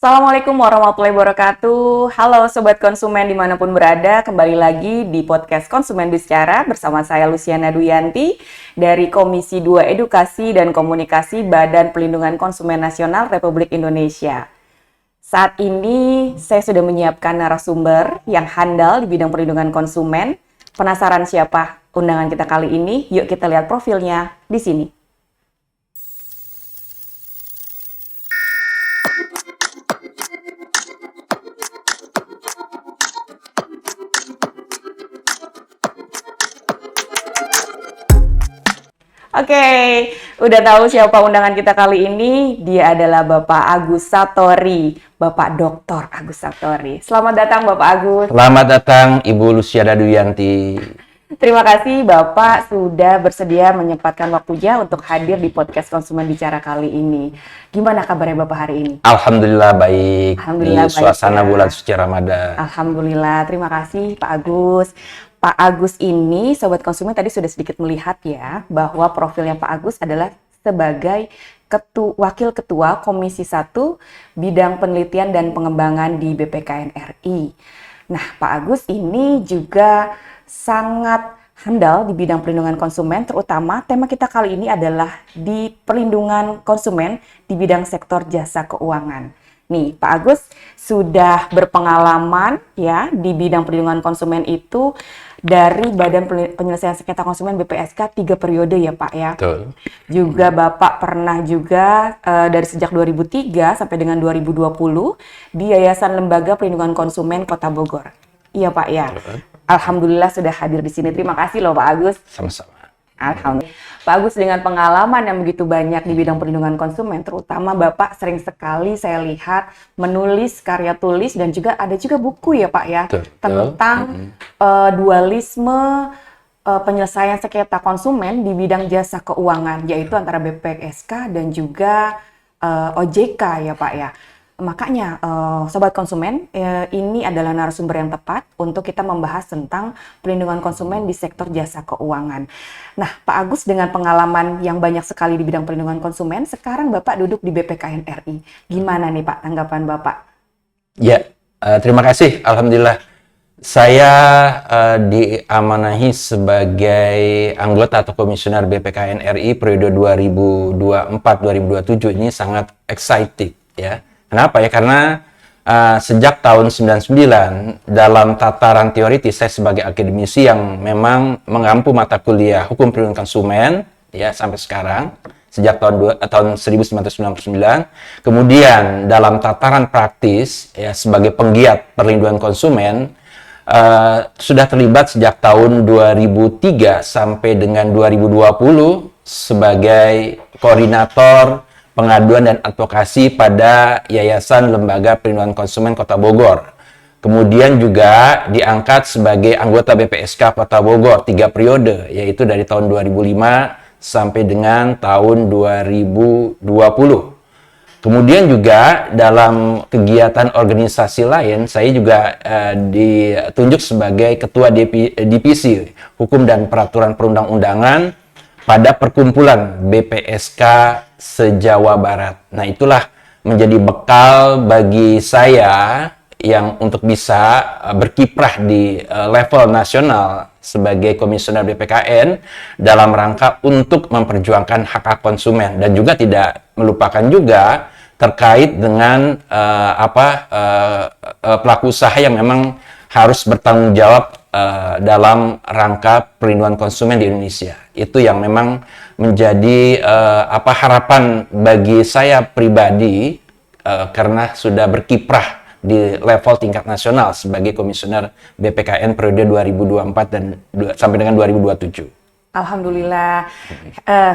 Assalamualaikum warahmatullahi wabarakatuh. Halo Sobat Konsumen dimanapun berada, kembali lagi di podcast Konsumen Bicara bersama saya Luciana Duyanti dari Komisi 2 Edukasi dan Komunikasi Badan Pelindungan Konsumen Nasional Republik Indonesia. Saat ini saya sudah menyiapkan narasumber yang handal di bidang perlindungan konsumen. Penasaran siapa undangan kita kali ini? Yuk kita lihat profilnya di sini. Oke, udah tahu siapa undangan kita kali ini? Dia adalah Bapak Agus Satori, Bapak Dr. Agus Satori. Selamat datang Bapak Agus. Selamat datang Ibu Luciana Duyanti. Terima kasih Bapak sudah bersedia menyempatkan waktunya untuk hadir di podcast Konsumen Bicara kali ini. Gimana kabarnya Bapak hari ini? Alhamdulillah baik. Alhamdulillah di suasana baik, ya. bulan suci Ramadan. Alhamdulillah, terima kasih Pak Agus. Pak Agus ini, Sobat Konsumen tadi sudah sedikit melihat ya, bahwa profilnya Pak Agus adalah sebagai Wakil Ketua Komisi 1 Bidang Penelitian dan Pengembangan di BPKN RI. Nah, Pak Agus ini juga sangat handal di bidang perlindungan konsumen, terutama tema kita kali ini adalah di perlindungan konsumen di bidang sektor jasa keuangan. Nih, Pak Agus sudah berpengalaman ya di bidang perlindungan konsumen itu dari Badan Penyelesaian Sengketa Konsumen BPSK 3 periode ya Pak ya. Betul. Juga Bapak pernah juga dari sejak 2003 sampai dengan 2020 di Yayasan Lembaga Perlindungan Konsumen Kota Bogor. Iya Pak ya. Betul. Alhamdulillah sudah hadir di sini. Terima kasih loh Pak Agus. Sama-sama. Alhamdulillah. Pak Agus dengan pengalaman yang begitu banyak di bidang perlindungan konsumen, terutama Bapak sering sekali saya lihat menulis karya tulis dan juga ada juga buku ya Pak ya, tentang dualisme penyelesaian sengketa konsumen di bidang jasa keuangan, yaitu antara BPSK dan juga OJK ya Pak ya. Makanya Sobat Konsumen, ini adalah narasumber yang tepat untuk kita membahas tentang perlindungan konsumen di sektor jasa keuangan. Nah, Pak Agus dengan pengalaman yang banyak sekali di bidang perlindungan konsumen, sekarang Bapak duduk di BPKN RI. Gimana nih Pak tanggapan Bapak? Ya, terima kasih. Alhamdulillah. Saya diamanahi sebagai anggota atau komisioner BPKN RI periode 2024-2027 ini sangat excited ya. Kenapa ya? Karena sejak tahun 99 dalam tataran teoritis saya sebagai akademisi yang memang mengampu mata kuliah hukum perlindungan konsumen ya sampai sekarang sejak tahun 1999. Kemudian dalam tataran praktis ya sebagai penggiat perlindungan konsumen sudah terlibat sejak tahun 2003 sampai dengan 2020 sebagai koordinator pengaduan dan advokasi pada Yayasan Lembaga Perlindungan Konsumen Kota Bogor. Kemudian juga diangkat sebagai anggota BPSK Kota Bogor 3 periode, yaitu dari tahun 2005 sampai dengan tahun 2020. Kemudian juga dalam kegiatan organisasi lain, saya juga ditunjuk sebagai Ketua Divisi Hukum dan Peraturan Perundang-undangan pada perkumpulan BPSK se-Jawa Barat. Nah, itulah menjadi bekal bagi saya yang untuk bisa berkiprah di level nasional sebagai komisioner BPKN dalam rangka untuk memperjuangkan hak konsumen dan juga tidak melupakan juga terkait dengan pelaku usaha yang memang harus bertanggung jawab dalam rangka perlindungan konsumen di Indonesia. Itu yang memang menjadi harapan bagi saya pribadi karena sudah berkiprah di level tingkat nasional sebagai komisioner BPKN periode 2024 dan sampai dengan 2027. Alhamdulillah,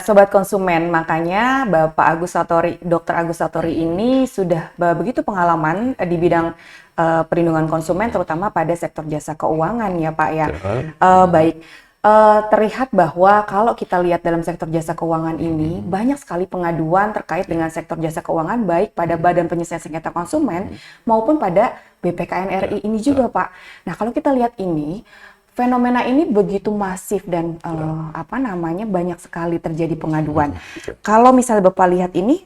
Sobat Konsumen, makanya Bapak Agus Satori, Dr. Agus Satori ini sudah begitu pengalaman di bidang perlindungan konsumen, terutama pada sektor jasa keuangan ya Pak ya. Baik, terlihat bahwa kalau kita lihat dalam sektor jasa keuangan ini, banyak sekali pengaduan terkait dengan sektor jasa keuangan, baik pada Badan Penyelesaian Sengketa Konsumen maupun pada BPKN RI ini juga Pak. Nah kalau kita lihat ini, fenomena ini begitu masif dan banyak sekali terjadi pengaduan. Kalau misalnya Bapak lihat ini,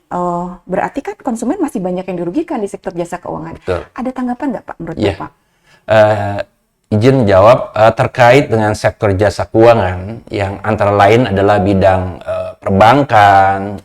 berarti kan konsumen masih banyak yang dirugikan di sektor jasa keuangan. Betul. Ada tanggapan nggak Pak menurut Bapak? Izin jawab terkait dengan sektor jasa keuangan yang antara lain adalah bidang perbankan,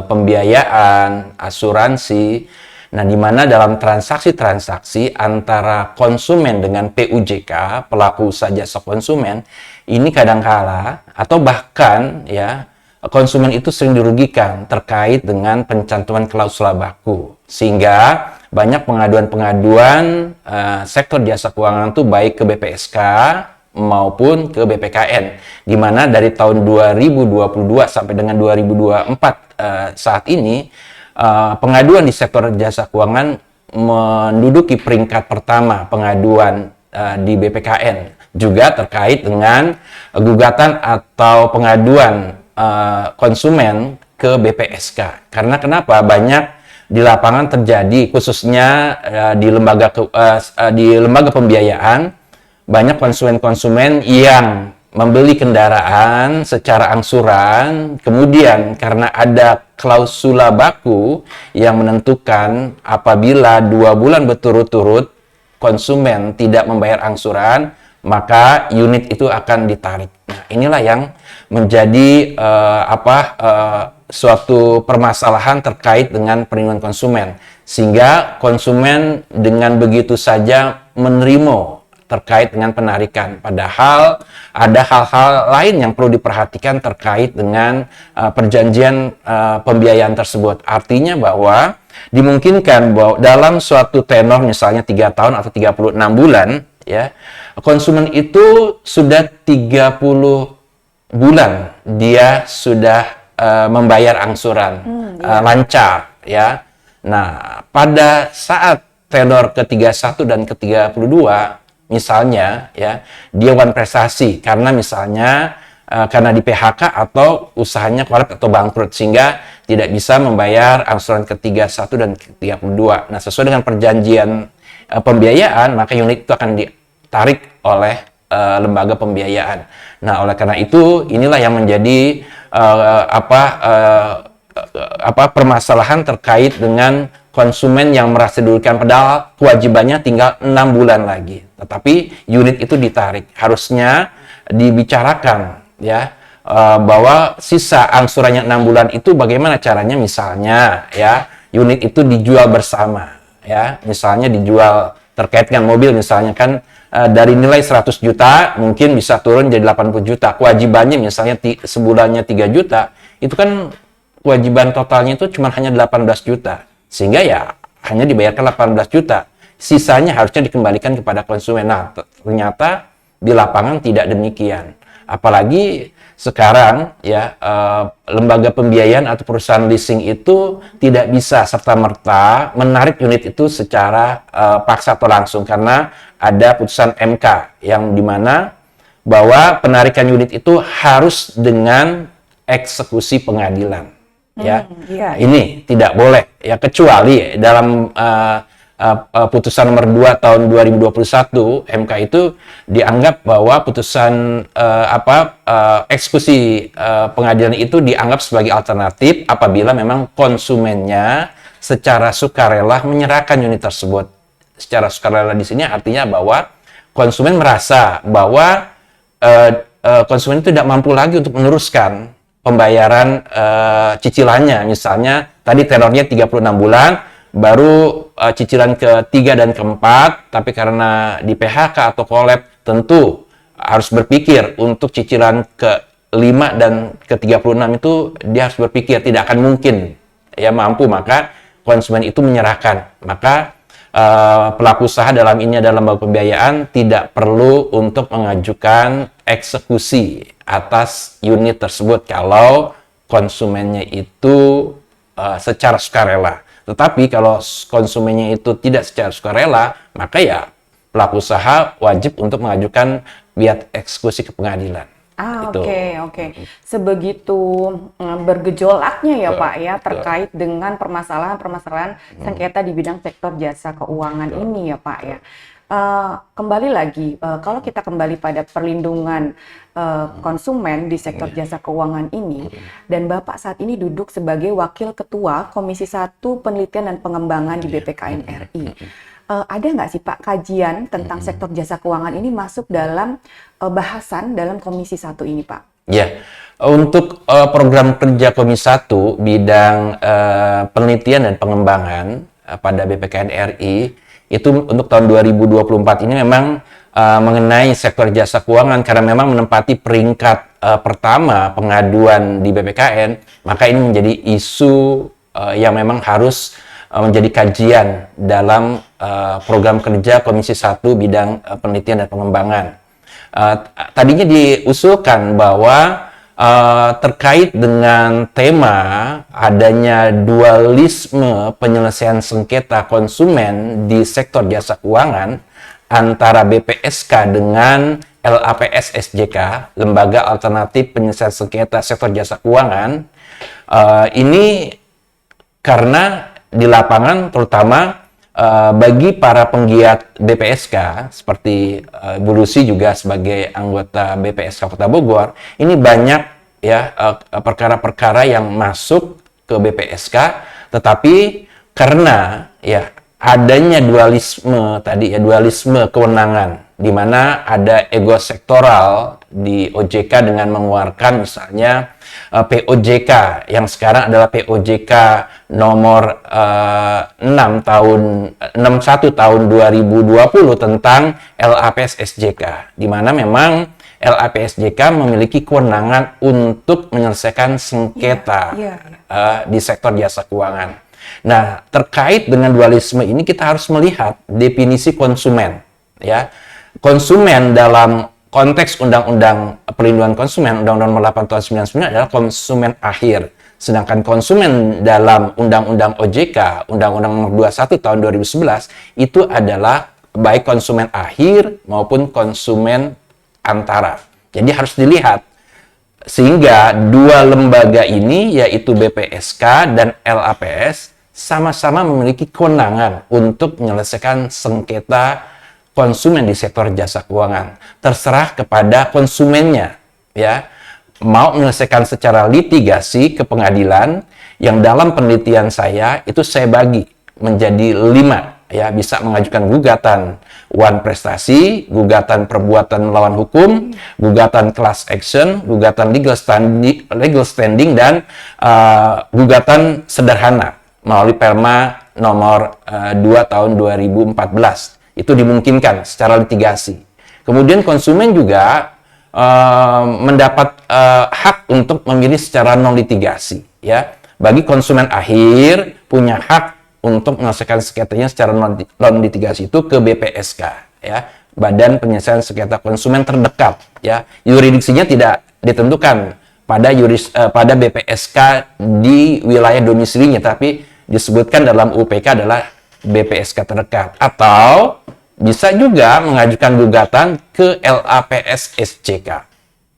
pembiayaan, asuransi. Nah, di mana dalam transaksi-transaksi antara konsumen dengan PUJK, pelaku usaha jasa konsumen, ini kadangkala atau bahkan ya konsumen itu sering dirugikan terkait dengan pencantuman klausula baku. Sehingga banyak pengaduan-pengaduan sektor jasa keuangan itu baik ke BPSK maupun ke BPKN, di mana dari tahun 2022 sampai dengan 2024 saat ini pengaduan di sektor jasa keuangan menduduki peringkat pertama pengaduan di BPKN, juga terkait dengan gugatan atau pengaduan konsumen ke BPSK. Karena kenapa? Banyak di lapangan terjadi, khususnya di lembaga pembiayaan, banyak konsumen-konsumen yang membeli kendaraan secara angsuran, kemudian karena ada klausula baku yang menentukan apabila 2 bulan berturut-turut konsumen tidak membayar angsuran, maka unit itu akan ditarik. Nah, inilah yang menjadi suatu permasalahan terkait dengan perlindungan konsumen, sehingga konsumen dengan begitu saja menerima terkait dengan penarikan. Padahal ada hal-hal lain yang perlu diperhatikan terkait dengan perjanjian pembiayaan tersebut. Artinya bahwa dimungkinkan bahwa dalam suatu tenor misalnya 3 tahun atau 36 bulan, ya, konsumen itu sudah 30 bulan dia sudah membayar angsuran lancar, ya. Nah, pada saat tenor ke-31 dan ke-32 misalnya, ya, dia melakukan prestasi karena misalnya karena di PHK atau usahanya kolap atau bangkrut sehingga tidak bisa membayar angsuran ke-31 dan ke-32. Nah, sesuai dengan perjanjian pembiayaan, maka unit itu akan ditarik oleh lembaga pembiayaan. Nah, oleh karena itu inilah yang menjadi permasalahan terkait dengan konsumen yang merasa dirugikan, padahal kewajibannya tinggal 6 bulan lagi. Tetapi unit itu ditarik. Harusnya dibicarakan, ya, bahwa sisa angsurannya 6 bulan itu bagaimana caranya, misalnya, ya, unit itu dijual bersama, ya. Misalnya dijual terkait dengan mobil, misalnya kan dari nilai 100 juta mungkin bisa turun jadi 80 juta. Kewajibannya misalnya sebulannya 3 juta, itu kan kewajiban totalnya itu cuma hanya 18 juta. Sehingga ya hanya dibayarkan 18 juta. Sisanya harusnya dikembalikan kepada konsumen. Nah, ternyata di lapangan tidak demikian. Apalagi sekarang, ya, lembaga pembiayaan atau perusahaan leasing itu tidak bisa serta-merta menarik unit itu secara paksa atau langsung, karena ada putusan MK yang dimana bahwa penarikan unit itu harus dengan eksekusi pengadilan. Ya, ini tidak boleh, ya, kecuali dalam putusan nomor 2 tahun 2021 MK itu dianggap bahwa putusan eksekusi pengadilan itu dianggap sebagai alternatif apabila memang konsumennya secara sukarela menyerahkan unit tersebut. Secara sukarela di sini artinya bahwa konsumen merasa bahwa konsumen itu tidak mampu lagi untuk meneruskan pembayaran cicilannya. Misalnya tadi tenornya 36 bulan, baru cicilan ke-3 dan ke-4, tapi karena di PHK atau kolab tentu harus berpikir untuk cicilan ke-5 dan ke-36 itu dia harus berpikir tidak akan mungkin, ya, mampu, maka konsumen itu menyerahkan. Maka pelaku usaha dalam ini adalah lembaga pembiayaan tidak perlu untuk mengajukan eksekusi atas unit tersebut kalau konsumennya itu secara sukarela. Tetapi kalau konsumennya itu tidak secara sukarela, maka ya pelaku usaha wajib untuk mengajukan biat eksekusi ke pengadilan. Oke. Sebegitu bergejolaknya ya Pak, ya, terkait dengan permasalahan-permasalahan sengketa di bidang sektor jasa keuangan ini ya Pak, ya. Kembali lagi, kalau kita kembali pada perlindungan konsumen di sektor jasa keuangan ini, dan Bapak saat ini duduk sebagai Wakil Ketua Komisi 1 Penelitian dan Pengembangan di BPKN RI. Ada nggak sih Pak kajian tentang sektor jasa keuangan ini masuk dalam bahasan dalam Komisi 1 ini Pak? Ya, untuk program kerja Komisi 1 bidang penelitian dan pengembangan pada BPKN RI, itu untuk tahun 2024 ini memang mengenai sektor jasa keuangan, karena memang menempati peringkat pertama pengaduan di BPKN, maka ini menjadi isu yang memang harus menjadi kajian dalam program kerja Komisi 1 bidang penelitian dan pengembangan. Tadinya diusulkan bahwa terkait dengan tema adanya dualisme penyelesaian sengketa konsumen di sektor jasa keuangan antara BPSK dengan LAPS SJK, Lembaga Alternatif Penyelesaian Sengketa Sektor Jasa Keuangan, ini karena di lapangan terutama bagi para penggiat BPSK seperti Bu Lucy juga sebagai anggota BPSK Kota Bogor, ini banyak ya perkara-perkara yang masuk ke BPSK, tetapi karena ya adanya dualisme tadi ya, dualisme kewenangan di mana ada ego sektoral di OJK dengan mengeluarkan misalnya POJK yang sekarang adalah POJK nomor 61 tahun 2020 tentang LAPS SJK, di mana memang LAPS SJK memiliki kewenangan untuk menyelesaikan sengketa di sektor jasa keuangan. Nah, terkait dengan dualisme ini kita harus melihat definisi konsumen, ya. Konsumen dalam konteks Undang-Undang Perlindungan Konsumen, Undang-Undang Nomor 8 Tahun 99 adalah konsumen akhir. Sedangkan konsumen dalam Undang-Undang OJK, Undang-Undang Nomor 21 Tahun 2011, itu adalah baik konsumen akhir maupun konsumen antara. Jadi harus dilihat. Sehingga dua lembaga ini, yaitu BPSK dan LAPS, sama-sama memiliki kewenangan untuk menyelesaikan sengketa konsumen di sektor jasa keuangan. Terserah kepada konsumennya, ya, mau menyelesaikan secara litigasi ke pengadilan, yang dalam penelitian saya itu saya bagi menjadi 5, ya, bisa mengajukan gugatan wan prestasi, gugatan perbuatan melawan hukum, gugatan class action, gugatan legal standing dan gugatan sederhana melalui Perma nomor 2 tahun 2014. Itu dimungkinkan secara litigasi. Kemudian konsumen juga mendapat hak untuk memilih secara non litigasi, ya. Bagi konsumen akhir punya hak untuk menyelesaikan sengketanya secara non litigasi itu ke BPSK, ya, Badan Penyelesaian Sengketa Konsumen terdekat, ya. Yuridiksinya tidak ditentukan pada BPSK di wilayah domisilinya, tapi disebutkan dalam UPK adalah BPSK terdekat, atau bisa juga mengajukan gugatan ke LAPS SJK,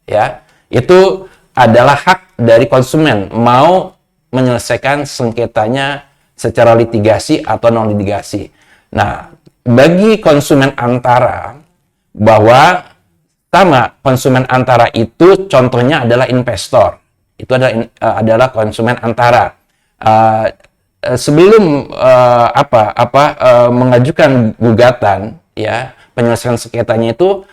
ya. Itu adalah hak dari konsumen mau menyelesaikan sengketanya secara litigasi atau non litigasi. Nah, bagi konsumen antara, bahwa sama konsumen antara itu contohnya adalah investor, itu adalah konsumen antara. Sebelum mengajukan gugatan, ya, penyelesaian sengketanya itu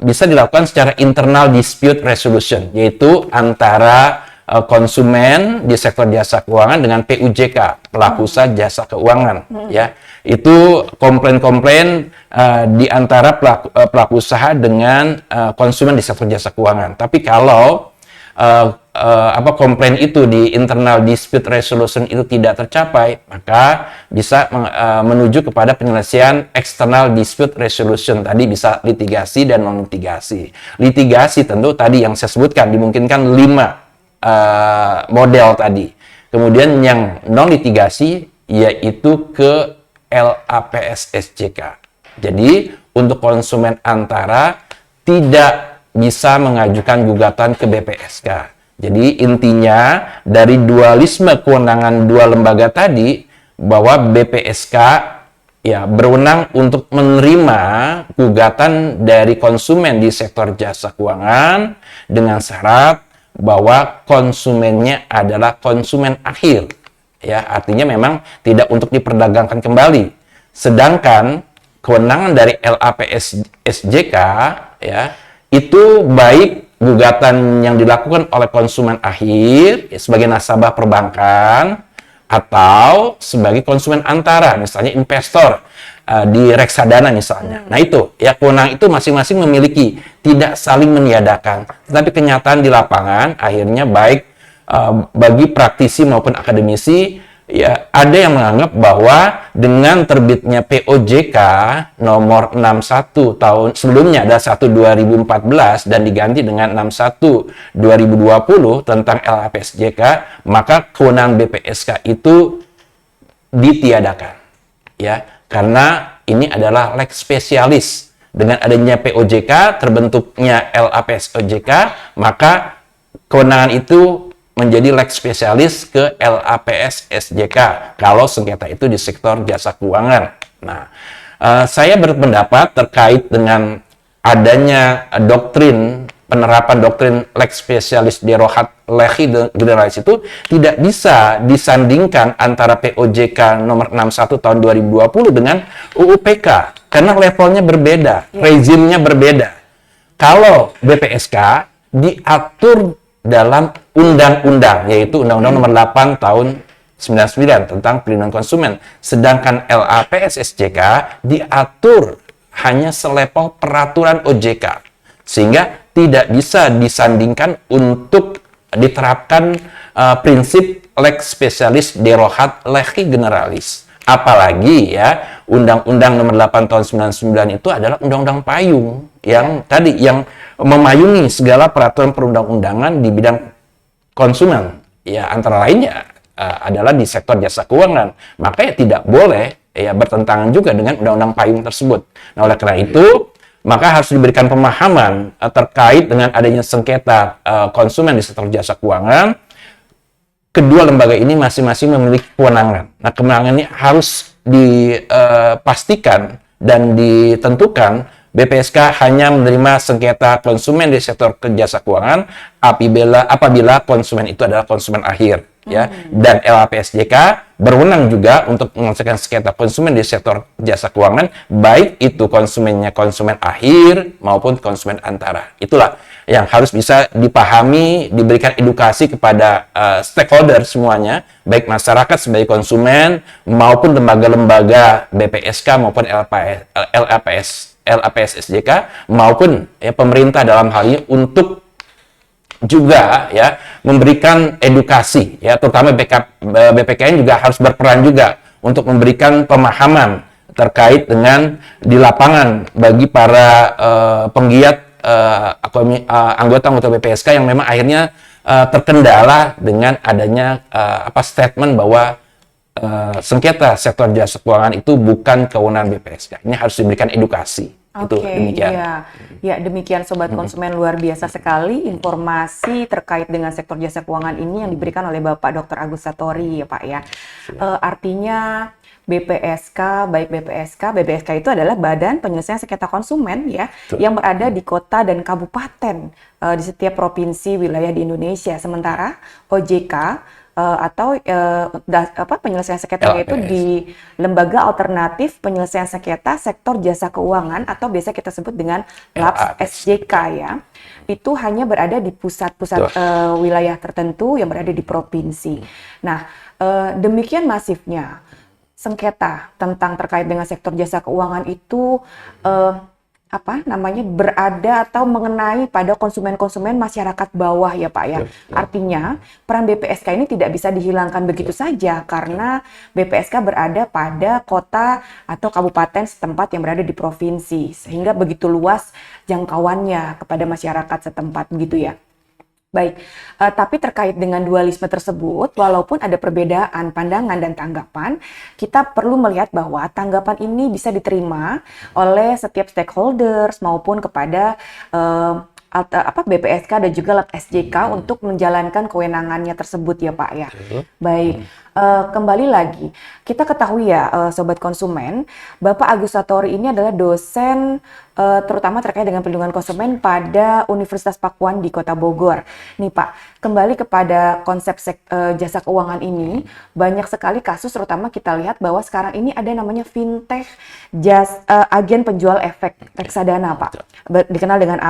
bisa dilakukan secara internal dispute resolution, yaitu antara konsumen di sektor jasa keuangan dengan PUJK, pelaku usaha jasa keuangan, ya. Itu komplain-komplain di antara pelaku usaha dengan konsumen di sektor jasa keuangan. Tapi kalau komplain itu di internal dispute resolution itu tidak tercapai, maka bisa menuju kepada penyelesaian external dispute resolution. Tadi bisa litigasi dan non litigasi. Litigasi tentu tadi yang saya sebutkan dimungkinkan 5 model tadi. Kemudian yang non litigasi yaitu ke LAPS SJK. Jadi untuk konsumen antara tidak bisa mengajukan gugatan ke BPSK. Jadi intinya dari dualisme kewenangan dua lembaga tadi, bahwa BPSK ya berwenang untuk menerima gugatan dari konsumen di sektor jasa keuangan dengan syarat bahwa konsumennya adalah konsumen akhir. Ya, artinya memang tidak untuk diperdagangkan kembali. Sedangkan kewenangan dari LAPS SJK ya itu baik gugatan yang dilakukan oleh konsumen akhir ya, sebagai nasabah perbankan atau sebagai konsumen antara, misalnya investor di reksadana misalnya. Nah itu, ya kewenangan itu masing-masing memiliki, tidak saling meniadakan. Tetapi kenyataan di lapangan akhirnya baik bagi praktisi maupun akademisi, ya ada yang menganggap bahwa dengan terbitnya POJK nomor 61 tahun sebelumnya ada 1 2014 dan diganti dengan 61 2020 tentang LAPSJK, maka kewenangan BPSK itu ditiadakan. Ya, karena ini adalah leg spesialis. Dengan adanya POJK terbentuknya LAPSJK, maka kewenangan itu menjadi leg spesialis ke LAPS SJK kalau sengketa itu di sektor jasa keuangan. Nah, saya berpendapat terkait dengan adanya penerapan doktrin leg spesialis derogat legis generalis itu tidak bisa disandingkan antara POJK nomor 61 tahun 2020 dengan UUPK karena levelnya berbeda, rezimnya berbeda. Kalau BPSK diatur dalam undang-undang, yaitu Undang-Undang Nomor 8 Tahun 99 tentang Perlindungan Konsumen. Sedangkan LAPS SJK diatur hanya selevel peraturan OJK. Sehingga tidak bisa disandingkan untuk diterapkan prinsip lex specialis derogat legis generalis. Apalagi ya, Undang-Undang Nomor 8 Tahun 99 itu adalah undang-undang payung yang tadi yang memayungi segala peraturan perundang-undangan di bidang konsumen. Ya, antara lainnya adalah di sektor jasa keuangan. Maka ya tidak boleh ya bertentangan juga dengan undang-undang payung tersebut. Nah, oleh karena itu, maka harus diberikan pemahaman terkait dengan adanya sengketa konsumen di sektor jasa keuangan. Kedua lembaga ini masing-masing memiliki kewenangan. Nah, kewenangan ini harus dipastikan dan ditentukan. BPSK hanya menerima sengketa konsumen di sektor jasa keuangan apabila konsumen itu adalah konsumen akhir. Ya, dan LAPSJK berwenang juga untuk menyelesaikan sengketa konsumen di sektor jasa keuangan, baik itu konsumennya konsumen akhir maupun konsumen antara. Itulah yang harus bisa dipahami, diberikan edukasi kepada stakeholder semuanya, baik masyarakat sebagai konsumen maupun lembaga-lembaga BPSK maupun LAPS SJK maupun ya, pemerintah dalam hal ini untuk juga ya memberikan edukasi ya, terutama BPKN juga harus berperan juga untuk memberikan pemahaman terkait dengan di lapangan bagi para penggiat anggota BPSK yang memang akhirnya terkendala dengan adanya statement bahwa sengketa sektor jasa keuangan itu bukan kewenangan BPSK. Ini harus diberikan edukasi. Itu demikian. Ya, demikian Sobat Konsumen, luar biasa sekali informasi terkait dengan sektor jasa keuangan ini yang diberikan oleh Bapak Dr. Agus Satori ya Pak ya. Artinya BPSK itu adalah Badan Penyelesaian Sengketa Konsumen ya, yang berada di kota dan kabupaten di setiap provinsi wilayah di Indonesia. Sementara OJK penyelesaian sengketa itu di Lembaga Alternatif Penyelesaian Sengketa Sektor Jasa Keuangan atau biasa kita sebut dengan LAPS SJK ya. Itu hanya berada di pusat-pusat wilayah tertentu yang berada di provinsi. Nah, demikian masifnya sengketa terkait dengan sektor jasa keuangan itu berada atau mengenai pada konsumen-konsumen masyarakat bawah ya Pak ya. Artinya peran BPSK ini tidak bisa dihilangkan begitu saja karena BPSK berada pada kota atau kabupaten setempat yang berada di provinsi sehingga begitu luas jangkauannya kepada masyarakat setempat begitu ya. Baik, tapi terkait dengan dualisme tersebut, walaupun ada perbedaan pandangan dan tanggapan, kita perlu melihat bahwa tanggapan ini bisa diterima oleh setiap stakeholders maupun kepada BPSK dan juga LAPS SJK untuk menjalankan kewenangannya tersebut ya Pak ya. Baik, kembali lagi, kita ketahui ya, Sobat Konsumen, Bapak Agus Satori ini adalah dosen terutama terkait dengan perlindungan konsumen pada Universitas Pakuan di Kota Bogor. Nih Pak, kembali kepada konsep jasa keuangan ini, banyak sekali kasus terutama kita lihat bahwa sekarang ini ada namanya fintech agen penjual efek reksadana Pak, dikenal dengan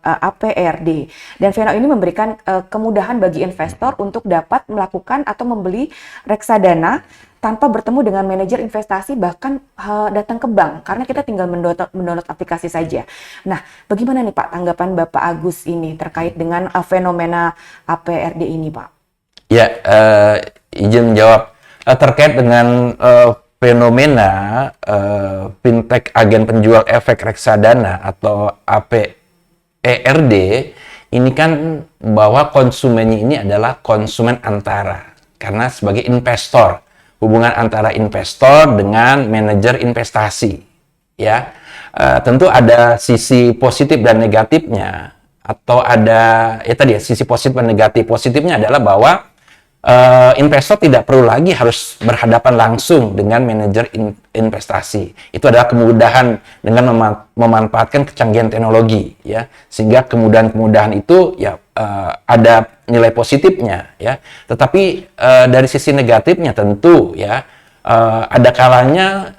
APRD. Dan fenomena ini memberikan kemudahan bagi investor untuk dapat melakukan atau membeli reksadana tanpa bertemu dengan manajer investasi, bahkan datang ke bank, karena kita tinggal mendownload aplikasi saja. Nah, bagaimana nih Pak tanggapan Bapak Agus ini terkait dengan fenomena APRD ini Pak? Ya, izin menjawab. Terkait dengan fenomena fintech agen penjual efek reksadana atau APRD, ini kan bahwa konsumennya ini adalah konsumen antara, karena sebagai investor, hubungan antara investor dengan manajer investasi, ya. Tentu ada sisi positif dan negatifnya, atau ada ya tadi ya, sisi positif dan negatif. Positifnya adalah bahwa investor tidak perlu lagi harus berhadapan langsung dengan manajer investasi. Itu adalah kemudahan dengan memanfaatkan kecanggihan teknologi, ya, sehingga kemudahan-kemudahan itu ya ada nilai positifnya, ya. Tetapi dari sisi negatifnya tentu ya ada kalanya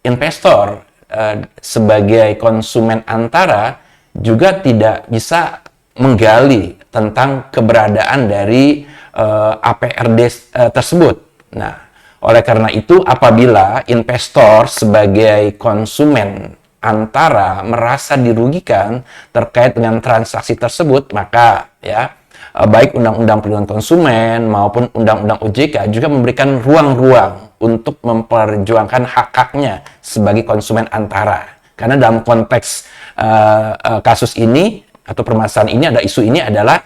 investor sebagai konsumen antara juga tidak bisa menggali tentang keberadaan dari APRD tersebut. Nah, oleh karena itu apabila investor sebagai konsumen antara merasa dirugikan terkait dengan transaksi tersebut, maka ya baik Undang-Undang Perlindungan Konsumen maupun Undang-Undang OJK juga memberikan ruang-ruang untuk memperjuangkan hak-haknya sebagai konsumen antara. Karena dalam konteks kasus ini atau permasalahan ini, ada isu ini adalah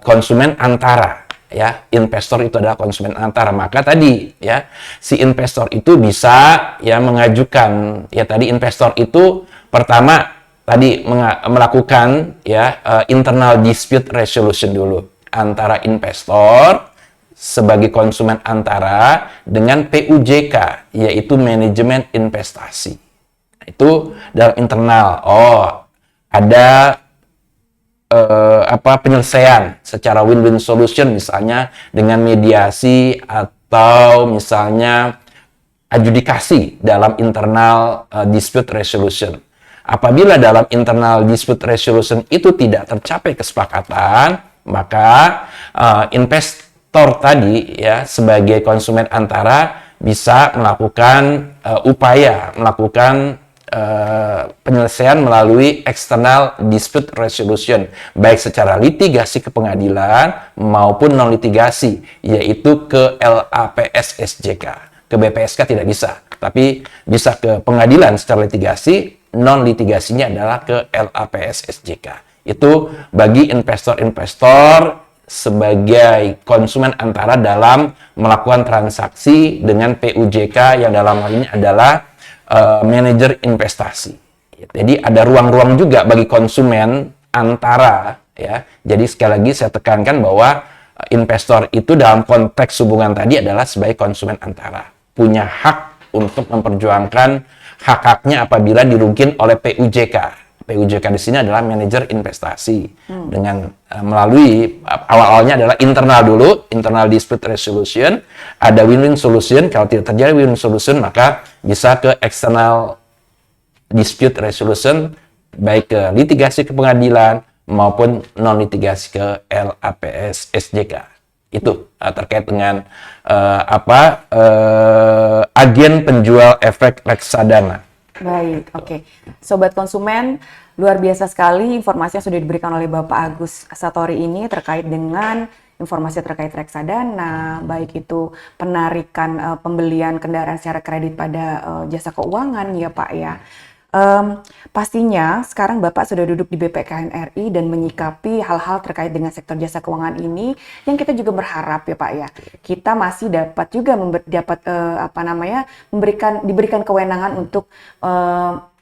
konsumen antara. Ya, investor itu adalah konsumen antara, maka tadi ya si investor itu bisa ya mengajukan, ya tadi investor itu pertama tadi melakukan ya internal dispute resolution dulu antara investor sebagai konsumen antara dengan PUJK, yaitu manajemen investasi. Itu dalam internal. Ada penyelesaian secara win-win solution, misalnya dengan mediasi atau misalnya adjudikasi dalam internal dispute resolution. Apabila dalam internal dispute resolution itu tidak tercapai kesepakatan, maka investor tadi ya sebagai konsumen antara bisa melakukan upaya melakukan penyelesaian melalui external dispute resolution, baik secara litigasi ke pengadilan maupun non litigasi, yaitu ke LAPS SJK. Ke BPSK tidak bisa, tapi bisa ke pengadilan secara litigasi. Non litigasinya adalah ke LAPS SJK. Itu bagi investor-investor sebagai konsumen antara dalam melakukan transaksi dengan PUJK yang dalam hal ini adalah manajer investasi. Jadi ada ruang-ruang juga bagi konsumen antara, ya. Jadi sekali lagi saya tekankan bahwa investor itu dalam konteks hubungan tadi adalah sebagai konsumen antara, punya hak untuk memperjuangkan hak-haknya apabila dirugikan oleh PUJK. PUJK di sini adalah manajer investasi dengan melalui awal-awalnya adalah internal dulu, internal dispute resolution, ada win-win solution. Kalau tidak terjadi win-win solution, maka bisa ke external dispute resolution, baik ke litigasi ke pengadilan maupun non litigasi ke LAPS SJK. Itu terkait dengan agen penjual efek reksadana. Baik, oke. Sobat Konsumen, luar biasa sekali informasi yang sudah diberikan oleh Bapak Agus Satori ini terkait dengan informasi terkait reksadana, baik itu penarikan pembelian kendaraan secara kredit pada jasa keuangan ya Pak ya. Pastinya sekarang Bapak sudah duduk di BPKN RI dan menyikapi hal-hal terkait dengan sektor jasa keuangan ini, yang kita juga berharap ya Pak ya, kita masih dapat juga diberikan kewenangan untuk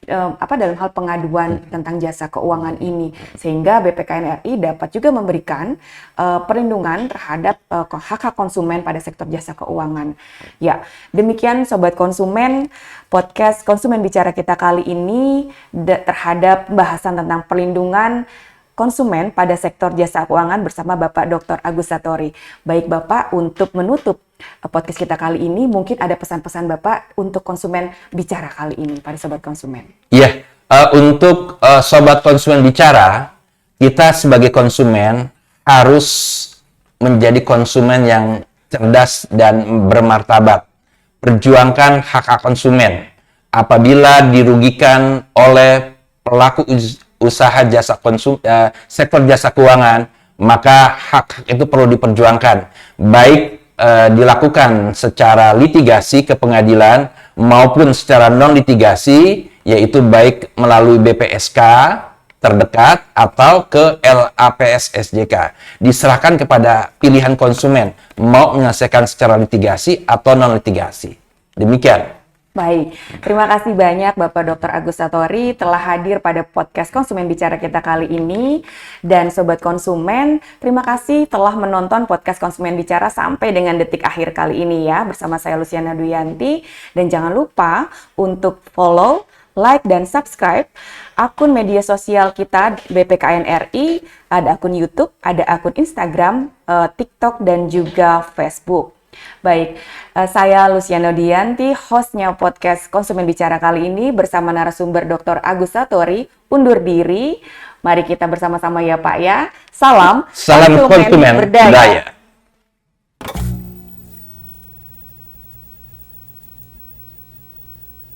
dalam hal pengaduan tentang jasa keuangan ini, sehingga BPKN RI dapat juga memberikan perlindungan terhadap hak-hak konsumen pada sektor jasa keuangan. Ya, demikian Sobat Konsumen, podcast Konsumen Bicara kita kali ini terhadap pembahasan tentang perlindungan konsumen pada sektor jasa keuangan bersama Bapak Dr. Agus Satori. Baik Bapak, untuk menutup podcast kita kali ini, mungkin ada pesan-pesan Bapak untuk konsumen bicara kali ini pada Sobat Konsumen. Iya, untuk Sobat Konsumen Bicara, kita sebagai konsumen harus menjadi konsumen yang cerdas dan bermartabat. Perjuangkan hak-hak konsumen. Apabila dirugikan oleh pelaku usaha sektor jasa keuangan, maka hak itu perlu diperjuangkan, baik dilakukan secara litigasi ke pengadilan maupun secara non litigasi, yaitu baik melalui BPSK terdekat atau ke LAPS-SJK. Diserahkan kepada pilihan konsumen mau menyelesaikan secara litigasi atau non litigasi. Demikian. Baik, terima kasih banyak Bapak Dr. Agus Satori telah hadir pada podcast Konsumen Bicara kita kali ini. Dan Sobat Konsumen, terima kasih telah menonton podcast Konsumen Bicara sampai dengan detik akhir kali ini ya, bersama saya Luciana Duyanti. Dan jangan lupa untuk follow, like, dan subscribe akun media sosial kita BPKN RI, ada akun YouTube, ada akun Instagram, TikTok, dan juga Facebook. Baik, saya Luciana Dianti, hostnya podcast Konsumen Bicara kali ini bersama narasumber Dr. Agus Satori, undur diri. Mari kita bersama-sama ya Pak ya. Salam konsumen berdaya.